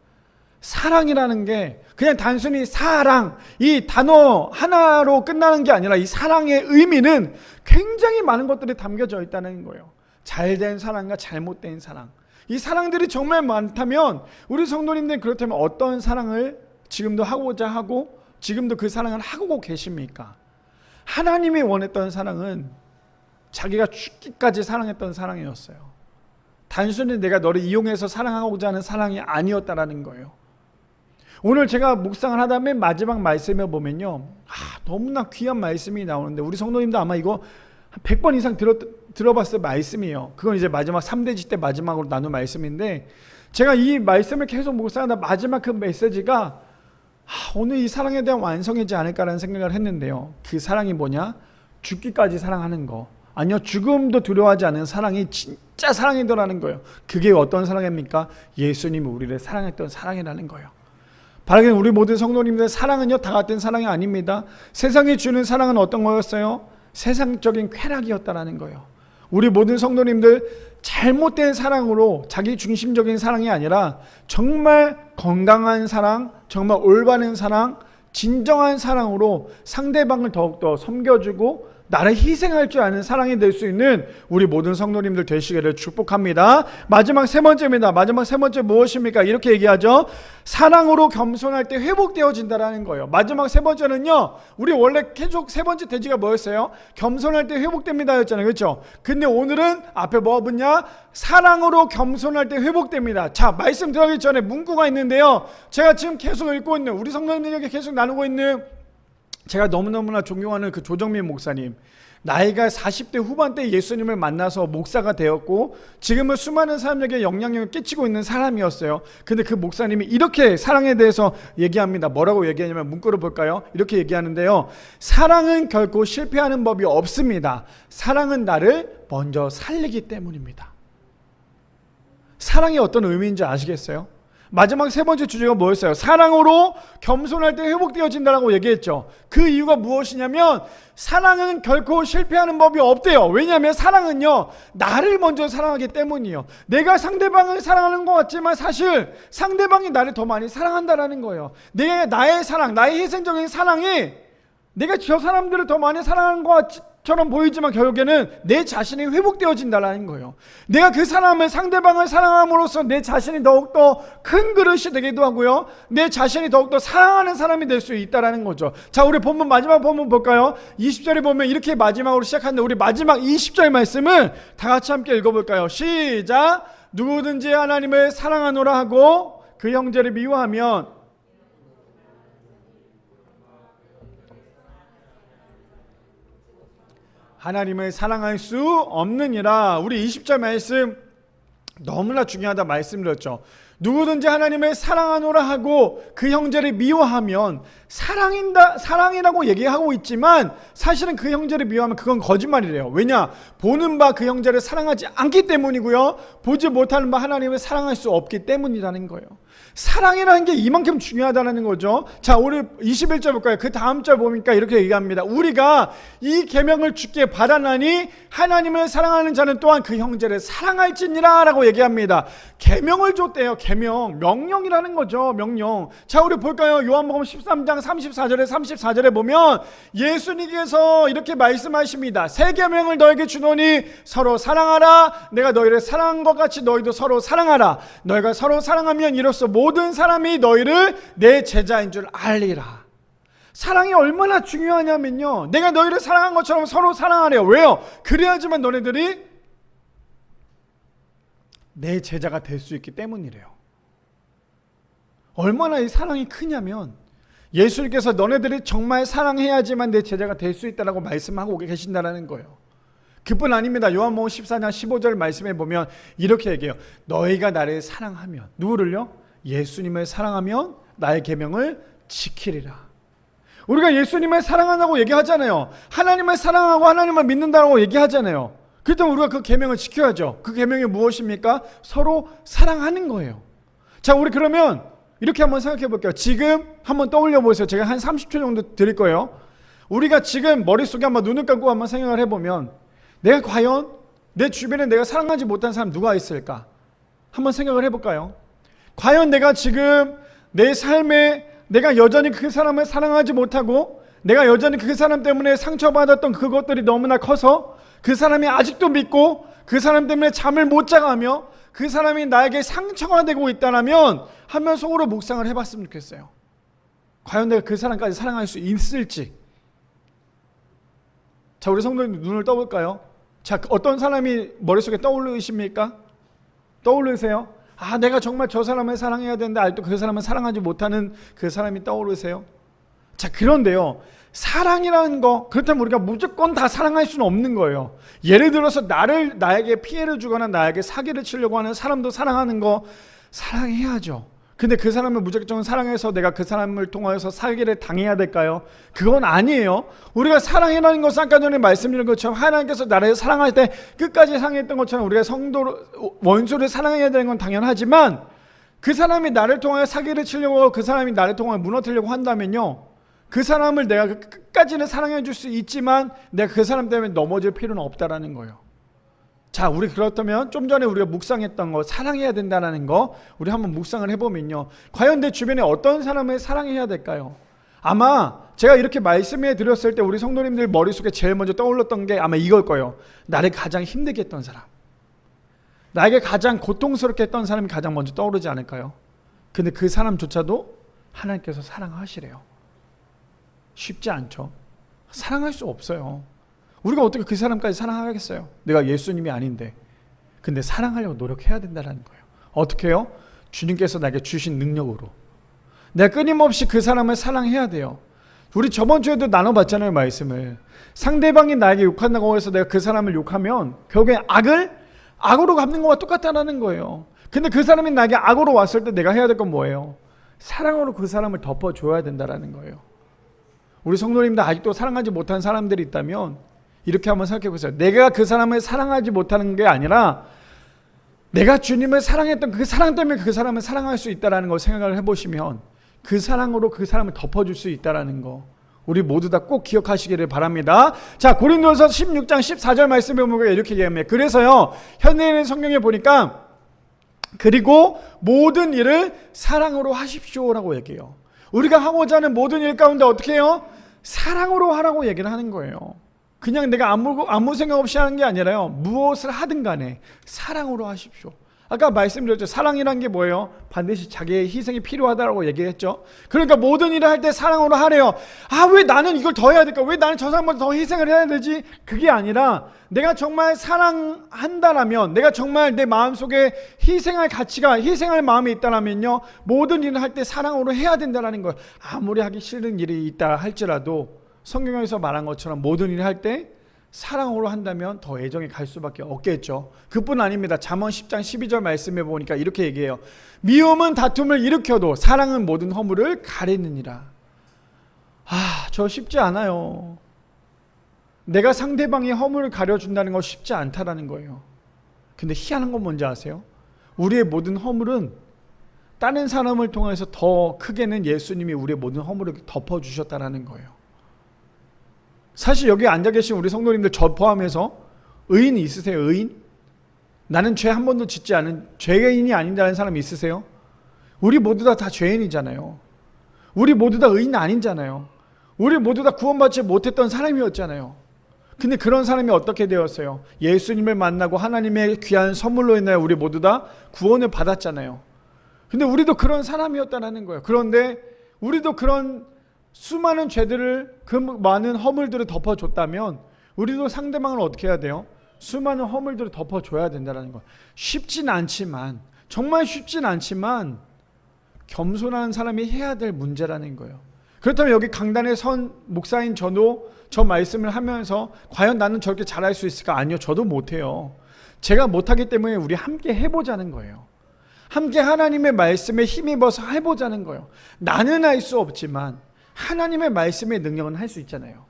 사랑이라는 게 그냥 단순히 사랑, 이 단어 하나로 끝나는 게 아니라 이 사랑의 의미는 굉장히 많은 것들이 담겨져 있다는 거예요. 잘된 사랑과 잘못된 사랑, 이 사랑들이 정말 많다면 우리 성도님들, 그렇다면 어떤 사랑을 지금도 하고자 하고 지금도 그 사랑을 하고 계십니까? 하나님이 원했던 사랑은 자기가 죽기까지 사랑했던 사랑이었어요. 단순히 내가 너를 이용해서 사랑하고자 하는 사랑이 아니었다라는 거예요. 오늘 제가 묵상을 하다 맨 마지막 말씀에 보면요, 너무나 귀한 말씀이 나오는데 우리 성도님도 아마 이거 100번 이상 들어봤을 말씀이에요. 그건 이제 마지막 3대지 때 마지막으로 나눈 말씀인데, 제가 이 말씀을 계속 묵상하다 마지막 그 메시지가 오늘 이 사랑에 대한 완성이지 않을까라는 생각을 했는데요. 그 사랑이 뭐냐? 죽기까지 사랑하는 거. 아니요, 죽음도 두려워하지 않는 사랑이 진짜 사랑이더라는 거예요. 그게 어떤 사랑입니까? 예수님이 우리를 사랑했던 사랑이라는 거예요. 바라기는 우리 모든 성도님들의 사랑은요, 다 같은 사랑이 아닙니다. 세상이 주는 사랑은 어떤 거였어요? 세상적인 쾌락이었다라는 거예요. 우리 모든 성도님들, 잘못된 사랑으로 자기 중심적인 사랑이 아니라 정말 건강한 사랑, 정말 올바른 사랑, 진정한 사랑으로 상대방을 더욱더 섬겨주고 나를 희생할 줄 아는 사랑이 될 수 있는 우리 모든 성도님들 되시기를 축복합니다. 마지막 세 번째입니다. 마지막 세 번째 무엇입니까? 이렇게 얘기하죠. 사랑으로 겸손할 때 회복되어진다라는 거예요. 마지막 세 번째는요, 우리 원래 계속 세 번째 대지가 뭐였어요? 겸손할 때 회복됩니다 였잖아요. 그렇죠? 근데 오늘은 앞에 뭐가 붙냐? 사랑으로 겸손할 때 회복됩니다. 자, 말씀 들어가기 전에 문구가 있는데요, 제가 지금 계속 읽고 있는, 우리 성도님들에게 계속 나누고 있는, 제가 너무너무나 존경하는 그 조정민 목사님, 나이가 40대 후반때 예수님을 만나서 목사가 되었고 지금은 수많은 사람에게 영향력을 끼치고 있는 사람이었어요. 근데 그 목사님이 이렇게 사랑에 대해서 얘기합니다. 뭐라고 얘기하냐면, 문구를 볼까요? 이렇게 얘기하는데요, 사랑은 결코 실패하는 법이 없습니다. 사랑은 나를 먼저 살리기 때문입니다. 사랑이 어떤 의미인지 아시겠어요? 마지막 세 번째 주제가 뭐였어요? 사랑으로 겸손할 때 회복되어진다라고 얘기했죠. 그 이유가 무엇이냐면, 사랑은 결코 실패하는 법이 없대요. 왜냐하면 사랑은요, 나를 먼저 사랑하기 때문이에요. 내가 상대방을 사랑하는 것 같지만 사실 상대방이 나를 더 많이 사랑한다라는 거예요. 나의 사랑, 나의 희생적인 사랑이 내가 저 사람들을 더 많이 사랑하는 것처럼 보이지만 결국에는 내 자신이 회복되어진다는 거예요. 내가 그 사람을, 상대방을 사랑함으로써 내 자신이 더욱더 큰 그릇이 되기도 하고요, 내 자신이 더욱더 사랑하는 사람이 될 수 있다는 거죠. 자, 우리 본문 마지막 본문 볼까요? 20절에 보면 이렇게 마지막으로 시작하는데, 우리 마지막 20절 말씀을 다 같이 함께 읽어볼까요? 시작! 누구든지 하나님을 사랑하노라 하고 그 형제를 미워하면 하나님을 사랑할 수 없느니라. 우리 20절 말씀 너무나 중요하다 말씀드렸죠. 누구든지 하나님을 사랑하노라 하고 그 형제를 미워하면, 사랑이라고 얘기하고 있지만 사실은 그 형제를 미워하면 그건 거짓말이래요. 왜냐? 보는 바 그 형제를 사랑하지 않기 때문이고요, 보지 못하는 바 하나님을 사랑할 수 없기 때문이라는 거예요. 사랑이라는 게 이만큼 중요하다는 거죠. 자, 우리 21절 볼까요? 그 다음 절 보니까 이렇게 얘기합니다. 우리가 이 계명을 주께 받았나니 하나님을 사랑하는 자는 또한 그 형제를 사랑할지니라 라고 얘기합니다. 계명을 줬대요. 계명, 명령이라는 거죠. 명령. 자, 우리 볼까요? 요한복음 13장 34절에 보면 예수님께서 이렇게 말씀하십니다. 새 계명을 너에게 주노니 서로 사랑하라. 내가 너희를 사랑한 것 같이 너희도 서로 사랑하라. 너희가 서로 사랑하면 이로써 모든 사람이 너희를 내 제자인 줄 알리라. 사랑이 얼마나 중요하냐면요, 내가 너희를 사랑한 것처럼 서로 사랑하래요. 왜요? 그래야지만 너네들이 내 제자가 될 수 있기 때문이래요. 얼마나 이 사랑이 크냐면 예수님께서 너네들이 정말 사랑해야지만 내 제자가 될 수 있다라고 말씀하고 계신다는 거예요. 그뿐 아닙니다. 요한복음 14장 15절 말씀에 보면 이렇게 얘기해요. 너희가 나를 사랑하면, 누구를요? 예수님을 사랑하면 나의 계명을 지키리라. 우리가 예수님을 사랑한다고 얘기하잖아요. 하나님을 사랑하고 하나님을 믿는다고 얘기하잖아요. 그렇다면 우리가 그 계명을 지켜야죠. 그 계명이 무엇입니까? 서로 사랑하는 거예요. 자, 우리 그러면 이렇게 한번 생각해 볼게요. 지금 한번 떠올려 보세요. 제가 한 30초 정도 드릴 거예요. 우리가 지금 머릿속에 한번 눈을 감고 한번 생각을 해보면 내가 과연 내 주변에 내가 사랑하지 못한 사람 누가 있을까? 한번 생각을 해볼까요? 과연 내가 지금 내 삶에 내가 여전히 그 사람을 사랑하지 못하고 내가 여전히 그 사람 때문에 상처받았던 그것들이 너무나 커서 그 사람이 아직도 믿고 그 사람 때문에 잠을 못 자가며 그 사람이 나에게 상처가 되고 있다면 한번 속으로 묵상을 해봤으면 좋겠어요. 과연 내가 그 사람까지 사랑할 수 있을지. 자, 우리 성도님 눈을 떠볼까요? 자, 어떤 사람이 머릿속에 떠오르십니까? 떠오르세요? 아, 내가 정말 저 사람을 사랑해야 되는데 아직도 그 사람을 사랑하지 못하는 그 사람이 떠오르세요? 자, 그런데요, 사랑이라는 거, 그렇다면 우리가 무조건 다 사랑할 수는 없는 거예요. 예를 들어서 나에게 피해를 주거나 나에게 사기를 치려고 하는 사람도 사랑하는 거 사랑해야죠. 근데 그 사람을 무조건 사랑해서 내가 그 사람을 통해서 사기를 당해야 될까요? 그건 아니에요. 우리가 사랑이라는 것은 아까 전에 말씀드린 것처럼 하나님께서 나를 사랑할 때 끝까지 사랑했던 것처럼 우리가 원수를 사랑해야 되는 건 당연하지만 그 사람이 나를 통하여 사기를 치려고 하고 그 사람이 나를 통하여 무너뜨리려고 한다면요, 그 사람을 내가 끝까지는 사랑해 줄 수 있지만 내가 그 사람 때문에 넘어질 필요는 없다라는 거예요. 자, 우리 그렇다면 좀 전에 우리가 묵상했던 거, 사랑해야 된다는 거 우리 한번 묵상을 해보면요, 과연 내 주변에 어떤 사람을 사랑해야 될까요? 아마 제가 이렇게 말씀해 드렸을 때 우리 성도님들 머릿속에 제일 먼저 떠올랐던 게 아마 이걸 거예요. 나를 가장 힘들게 했던 사람, 나에게 가장 고통스럽게 했던 사람이 가장 먼저 떠오르지 않을까요? 근데 그 사람조차도 하나님께서 사랑하시래요. 쉽지 않죠. 사랑할 수 없어요. 우리가 어떻게 그 사람까지 사랑하겠어요? 내가 예수님이 아닌데. 근데 사랑하려고 노력해야 된다는 거예요. 어떻게 해요? 주님께서 나에게 주신 능력으로 내가 끊임없이 그 사람을 사랑해야 돼요. 우리 저번 주에도 나눠봤잖아요, 말씀을. 상대방이 나에게 욕한다고 해서 내가 그 사람을 욕하면 결국에 악으로 갚는 것과 똑같다는 거예요. 근데 그 사람이 나에게 악으로 왔을 때 내가 해야 될 건 뭐예요? 사랑으로 그 사람을 덮어줘야 된다는 거예요. 우리 성도님들 아직도 사랑하지 못한 사람들이 있다면 이렇게 한번 생각해 보세요. 내가 그 사람을 사랑하지 못하는 게 아니라 내가 주님을 사랑했던 그 사랑 때문에 그 사람을 사랑할 수 있다는 걸 생각을 해보시면 그 사랑으로 그 사람을 덮어줄 수 있다는 거 우리 모두 다 꼭 기억하시기를 바랍니다. 자, 고린도서 16장 14절 말씀에 보면 이렇게 얘기합니다. 그래서요, 현대인 성경에 보니까 그리고 모든 일을 사랑으로 하십시오라고 얘기해요. 우리가 하고자 하는 모든 일 가운데 어떻게 해요? 사랑으로 하라고 얘기를 하는 거예요. 그냥 내가 아무 생각 없이 하는 게 아니라요, 무엇을 하든 간에 사랑으로 하십시오. 아까 말씀드렸죠. 사랑이란 게 뭐예요? 반드시 자기의 희생이 필요하다고 얘기했죠. 그러니까 모든 일을 할 때 사랑으로 하래요. 아, 왜 나는 이걸 더 해야 될까? 왜 나는 저 사람보다 더 희생을 해야 되지? 그게 아니라 내가 정말 사랑한다라면, 내가 정말 내 마음속에 희생할 마음이 있다라면요, 모든 일을 할 때 사랑으로 해야 된다는 거예요. 아무리 하기 싫은 일이 있다 할지라도 성경에서 말한 것처럼 모든 일을 할 때 사랑으로 한다면 더 애정이 갈 수밖에 없겠죠. 그뿐 아닙니다. 잠언 10장 12절 말씀해 보니까 이렇게 얘기해요. 미움은 다툼을 일으켜도 사랑은 모든 허물을 가리느니라. 아, 저 쉽지 않아요. 내가 상대방의 허물을 가려준다는 거 쉽지 않다라는 거예요. 근데 희한한 건 뭔지 아세요? 우리의 모든 허물은 다른 사람을 통해서 더 크게는 예수님이 우리의 모든 허물을 덮어주셨다라는 거예요. 사실 여기 앉아 계신 우리 성도님들 저 포함해서 의인 있으세요? 의인? 나는 죄 한 번도 짓지 않은 죄인이 아닌다는 사람이 있으세요? 우리 모두 다 죄인이잖아요. 우리 모두 다 의인 아니잖아요. 우리 모두 다 구원받지 못했던 사람이었잖아요. 근데 그런 사람이 어떻게 되었어요? 예수님을 만나고 하나님의 귀한 선물로 인하여 우리 모두 다 구원을 받았잖아요. 근데 우리도 그런 사람이었다는 거예요. 그런데 우리도 그런 수많은 죄들을, 그 많은 허물들을 덮어줬다면 우리도 상대방을 어떻게 해야 돼요? 수많은 허물들을 덮어줘야 된다는 거예요. 쉽진 않지만, 정말 쉽진 않지만 겸손한 사람이 해야 될 문제라는 거예요. 그렇다면 여기 강단에 선 목사인 저도 저 말씀을 하면서 과연 나는 저렇게 잘할 수 있을까? 아니요, 저도 못해요. 제가 못하기 때문에 우리 함께 해보자는 거예요. 함께 하나님의 말씀에 힘입어서 해보자는 거예요. 나는 할 수 없지만 하나님의 말씀의 능력은 할 수 있잖아요.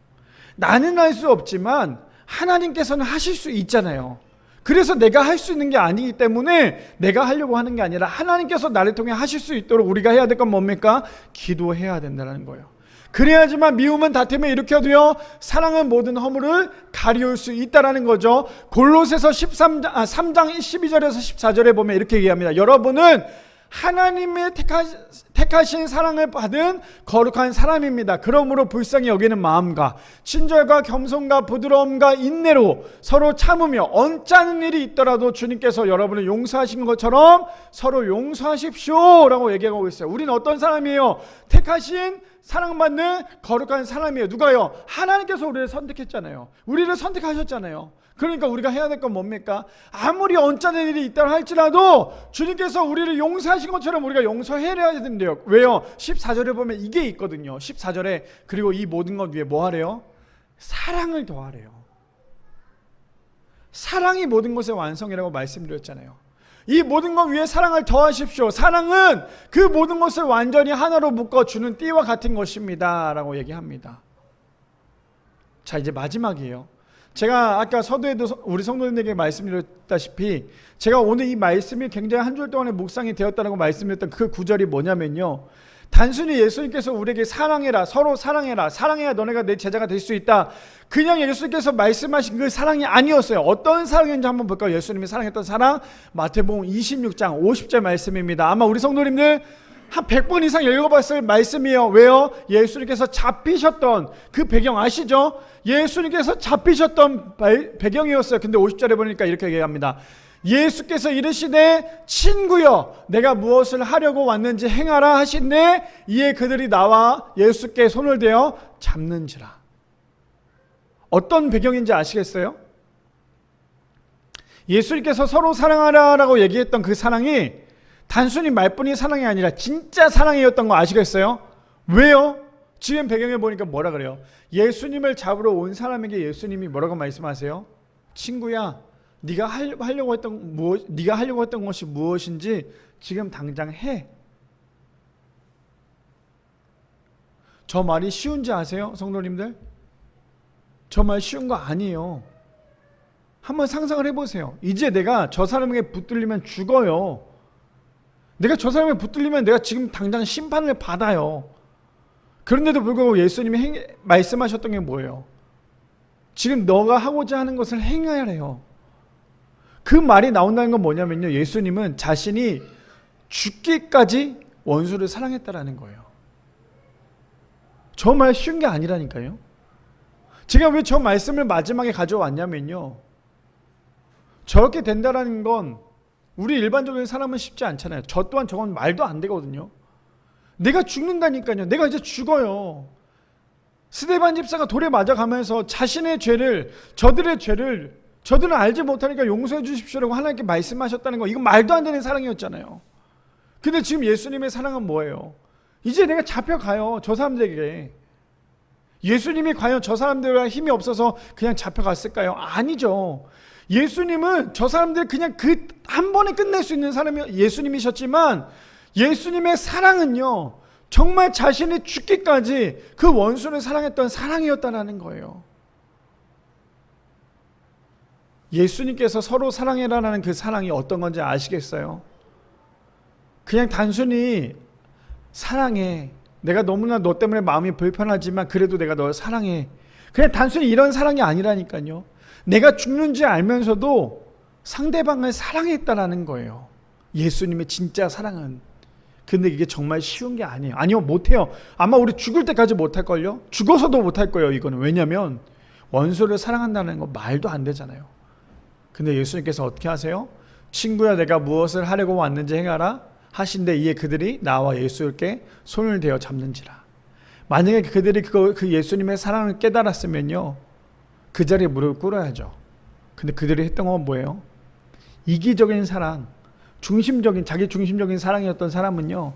나는 할 수 없지만 하나님께서는 하실 수 있잖아요. 그래서 내가 할 수 있는 게 아니기 때문에 내가 하려고 하는 게 아니라 하나님께서 나를 통해 하실 수 있도록 우리가 해야 될 건 뭡니까? 기도해야 된다는 거예요. 그래야지만 미움은 다툼을 일으켜도요, 사랑은 모든 허물을 가리울 수 있다는 거죠. 골로새서 3장 12절에서 14절에 보면 이렇게 얘기합니다. 여러분은 하나님의 택하신 사랑을 받은 거룩한 사람입니다. 그러므로 불쌍히 여기는 마음과 친절과 겸손과 부드러움과 인내로 서로 참으며 언짢은 일이 있더라도 주님께서 여러분을 용서하신 것처럼 서로 용서하십시오 라고 얘기하고 있어요. 우리는 어떤 사람이에요? 택하신 사랑받는 거룩한 사람이에요. 누가요? 하나님께서 우리를 선택했잖아요. 우리를 선택하셨잖아요. 그러니까 우리가 해야 될 건 뭡니까? 아무리 언짢은 일이 있다 할지라도 주님께서 우리를 용서하신 것처럼 우리가 용서해야 된대요. 왜요? 14절에 보면 이게 있거든요. 14절에 그리고 이 모든 것 위에 뭐 하래요? 사랑을 더하래요. 사랑이 모든 것의 완성이라고 말씀드렸잖아요. 이 모든 것 위에 사랑을 더하십시오. 사랑은 그 모든 것을 완전히 하나로 묶어주는 띠와 같은 것입니다 라고 얘기합니다. 자, 이제 마지막이에요. 제가 아까 서두에도 우리 성도님에게 말씀드렸다시피 제가 오늘 이 말씀이 굉장히 한 줄 동안의 묵상이 되었다고 말씀드렸던 그 구절이 뭐냐면요, 단순히 예수님께서 우리에게 사랑해라, 서로 사랑해라, 사랑해야 너네가 내 제자가 될 수 있다, 그냥 예수님께서 말씀하신 그 사랑이 아니었어요. 어떤 사랑인지 한번 볼까요? 예수님이 사랑했던 사랑, 마태복음 26장 50절 말씀입니다. 아마 우리 성도님들 한 100번 이상 읽어봤을 말씀이에요. 왜요? 예수님께서 잡히셨던 그 배경 아시죠? 예수님께서 잡히셨던 배경이었어요. 근데 50절에 보니까 이렇게 얘기합니다. 예수께서 이르시되 친구여 내가 무엇을 하려고 왔는지 행하라 하신데 이에 그들이 나와 예수께 손을 대어 잡는지라. 어떤 배경인지 아시겠어요? 예수님께서 서로 사랑하라라고 얘기했던 그 사랑이 단순히 말뿐인 사랑이 아니라 진짜 사랑이었던 거 아시겠어요? 왜요? 지금 배경에 보니까 뭐라 그래요? 예수님을 잡으러 온 사람에게 예수님이 뭐라고 말씀하세요? 친구야, 네가 하려고 했던 것이 무엇인지 지금 당장 해. 저 말이 쉬운지 아세요, 성도님들? 저 말 쉬운 거 아니에요. 한번 상상을 해보세요. 이제 내가 저 사람에게 붙들리면 죽어요. 내가 저 사람에 붙들리면 내가 지금 당장 심판을 받아요. 그런데도 불구하고 예수님이 말씀하셨던 게 뭐예요? 지금 너가 하고자 하는 것을 행하래요. 그 말이 나온다는 건 뭐냐면요, 예수님은 자신이 죽기까지 원수를 사랑했다라는 거예요. 저 말 쉬운 게 아니라니까요. 제가 왜 저 말씀을 마지막에 가져왔냐면요, 저렇게 된다라는 건 우리 일반적인 사람은 쉽지 않잖아요. 저 또한 저건 말도 안 되거든요. 내가 죽는다니까요. 내가 이제 죽어요. 스데반 집사가 돌에 맞아가면서 자신의 죄를, 저들의 죄를 저들은 알지 못하니까 용서해 주십시오라고 하나님께 말씀하셨다는 거, 이건 말도 안 되는 사랑이었잖아요. 근데 지금 예수님의 사랑은 뭐예요? 이제 내가 잡혀가요, 저 사람들에게. 예수님이 과연 저 사람들과 힘이 없어서 그냥 잡혀갔을까요? 아니죠. 예수님은 저 사람들 그냥 그 한 번에 끝낼 수 있는 사람이 예수님이셨지만, 예수님의 사랑은요 정말 자신이 죽기까지 그 원수를 사랑했던 사랑이었다는 거예요. 예수님께서 서로 사랑해라라는 그 사랑이 어떤 건지 아시겠어요? 그냥 단순히 사랑해, 내가 너무나 너 때문에 마음이 불편하지만 그래도 내가 널 사랑해, 그냥 단순히 이런 사랑이 아니라니까요. 내가 죽는지 알면서도 상대방을 사랑했다라는 거예요. 예수님의 진짜 사랑은. 근데 이게 정말 쉬운 게 아니에요. 아니요, 못해요. 아마 우리 죽을 때까지 못할걸요? 죽어서도 못할 거예요, 이거는. 왜냐면 원수를 사랑한다는 거 말도 안 되잖아요. 근데 예수님께서 어떻게 하세요? 친구야, 내가 무엇을 하려고 왔는지 행하라 하신데 이에 그들이 나와 예수께 손을 대어 잡는지라. 만약에 그들이 그 예수님의 사랑을 깨달았으면요, 그 자리에 무릎을 꿇어야죠. 근데 그들이 했던 건 뭐예요? 이기적인 사랑, 자기 중심적인 사랑이었던 사람은요,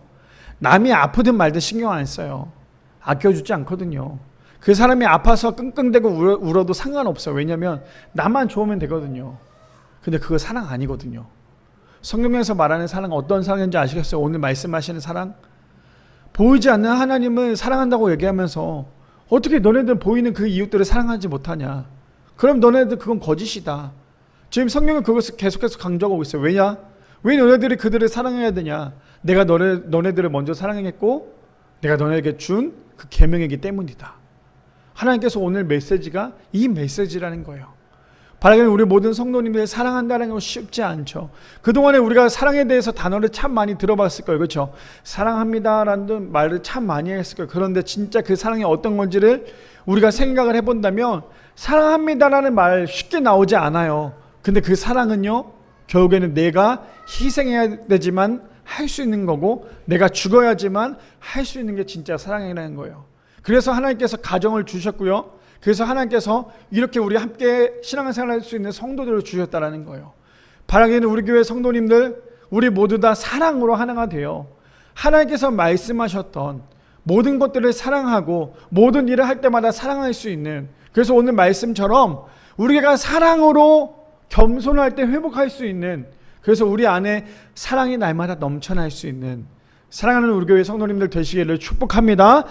남이 아프든 말든 신경 안 써요. 아껴주지 않거든요. 그 사람이 아파서 끙끙대고 울어도 상관없어요. 왜냐하면 나만 좋으면 되거든요. 근데 그거 사랑 아니거든요. 성경에서 말하는 사랑은 어떤 사랑인지 아시겠어요? 오늘 말씀하시는 사랑? 보이지 않는 하나님을 사랑한다고 얘기하면서 어떻게 너네들 보이는 그 이웃들을 사랑하지 못하냐? 그럼 너네들 그건 거짓이다. 지금 성경은 그것을 계속해서 강조하고 있어요. 왜냐? 왜 너네들이 그들을 사랑해야 되냐? 내가 너네들을 먼저 사랑했고 내가 너네에게 준 그 계명이기 때문이다. 하나님께서 오늘 메시지가 이 메시지라는 거예요. 바라기는 우리 모든 성도님들 사랑한다는 건 쉽지 않죠. 그동안에 우리가 사랑에 대해서 단어를 참 많이 들어봤을 거예요. 그렇죠? 사랑합니다라는 말을 참 많이 했을 거예요. 그런데 진짜 그 사랑이 어떤 건지를 우리가 생각을 해본다면 사랑합니다라는 말 쉽게 나오지 않아요. 근데 그 사랑은요, 결국에는 내가 희생해야 되지만 할 수 있는 거고 내가 죽어야지만 할 수 있는 게 진짜 사랑이라는 거예요. 그래서 하나님께서 가정을 주셨고요. 그래서 하나님께서 이렇게 우리 함께 신앙생활 할 수 있는 성도들을 주셨다라는 거예요. 바라기는 우리 교회 성도님들 우리 모두 다 사랑으로 하나가 돼요. 하나님께서 말씀하셨던 모든 것들을 사랑하고 모든 일을 할 때마다 사랑할 수 있는, 그래서 오늘 말씀처럼 우리가 사랑으로 겸손할 때 회복할 수 있는, 그래서 우리 안에 사랑이 날마다 넘쳐날 수 있는 사랑하는 우리 교회 성도님들 되시기를 축복합니다.